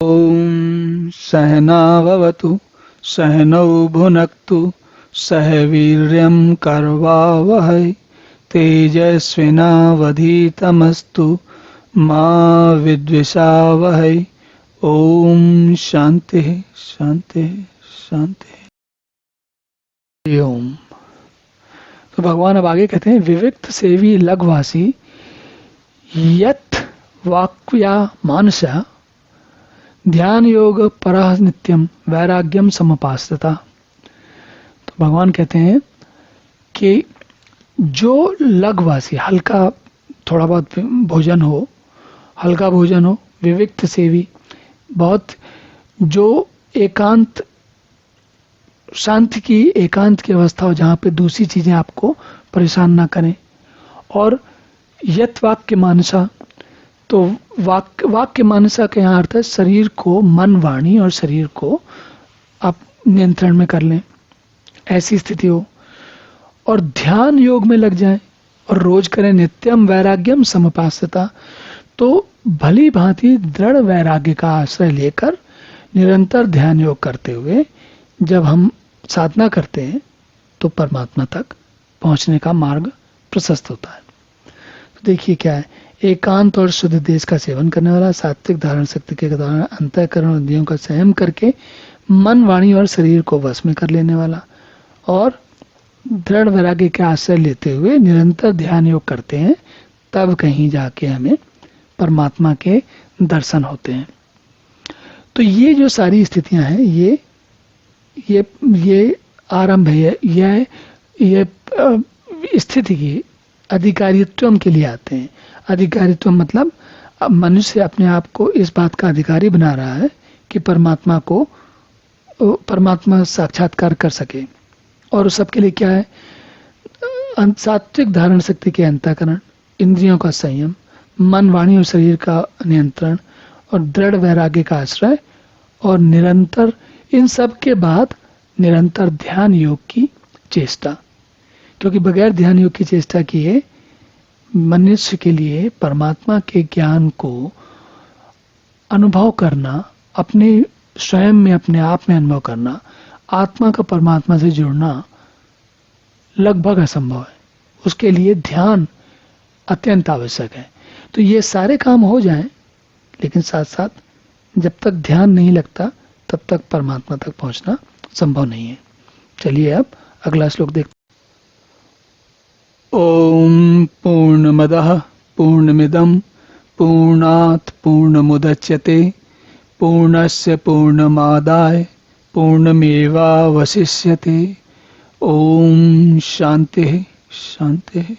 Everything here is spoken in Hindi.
ॐ सहनाववतु सहनौ भुनक्तु सह वीर्यं करवावहै तेजस्विनावधीतमस्तु मा विद्विषावहै। ओम शांति शांति शांति। ओम। तो भगवान अब आगे कहते हैं, विविक्त सेवी लघवासी यत् वाक्या मानसा ध्यान योग परः नित्यम वैराग्यम समपास्तता। तो भगवान कहते हैं कि जो लघवासी, हल्का थोड़ा बहुत भोजन हो, हल्का भोजन हो, विविक्त सेवी, बहुत जो एकांत, शांति की, एकांत की अवस्था हो जहाँ पे दूसरी चीजें आपको परेशान ना करें, और यत वाक्य मानसा, तो वाक्य मानसा के यहाँ अर्थ है शरीर को, मन, वाणी और शरीर को आप नियंत्रण में कर लें, ऐसी स्थिति हो, और ध्यान योग में लग जाएं और रोज करें नित्यम वैराग्यम समपास्तता। तो भली भांति दृढ़ वैराग्य का आश्रय लेकर निरंतर ध्यान योग करते हुए जब हम साधना करते हैं तो परमात्मा तक पहुंचने का मार्ग प्रशस्त होता है। तो देखिए क्या है, एकांत और शुद्ध देश का सेवन करने वाला, सात्विक धारण शक्ति के द्वारा अंतःकरण और इंद्रियों का संयम करके मन, वाणी और शरीर को वश में कर लेने वाला, और दृढ़ वैराग्य के आश्रय लेते हुए निरंतर ध्यान योग करते हैं, तब कहीं जाके हमें परमात्मा के दर्शन होते हैं। तो ये जो सारी स्थितियां हैं, ये आरंभ है, ये स्थिति की अधिकारित्व के लिए आते हैं। अधिकारित्व मतलब मनुष्य अपने आप को इस बात का अधिकारी बना रहा है कि परमात्मा साक्षात्कार कर सके, और सबके लिए क्या है, सात्विक धारण शक्ति के अंतःकरण, इंद्रियों का संयम, मन, वाणी और शरीर का नियंत्रण, और दृढ़ वैराग्य का आश्रय, और निरंतर, इन सब के बाद निरंतर ध्यान योग की चेष्टा, क्योंकि बगैर ध्यान योग की चेष्टा किए मनुष्य के लिए परमात्मा के ज्ञान को अनुभव करना, अपने स्वयं में, अपने आप में अनुभव करना, आत्मा का परमात्मा से जुड़ना लगभग असंभव है। उसके लिए ध्यान अत्यंत आवश्यक है। तो ये सारे काम हो जाएं, लेकिन साथ साथ जब तक ध्यान नहीं लगता तब तक परमात्मा तक पहुंचना संभव नहीं है। चलिए अब अगला श्लोक देखते हैं। ओम पूर्णमदः पूर्णमिदं पूर्णात् पूर्णमुदच्यते पूर्णस्य पूर्णमादाय पूर्णमेवावशिष्यते। ओम शांति शांति।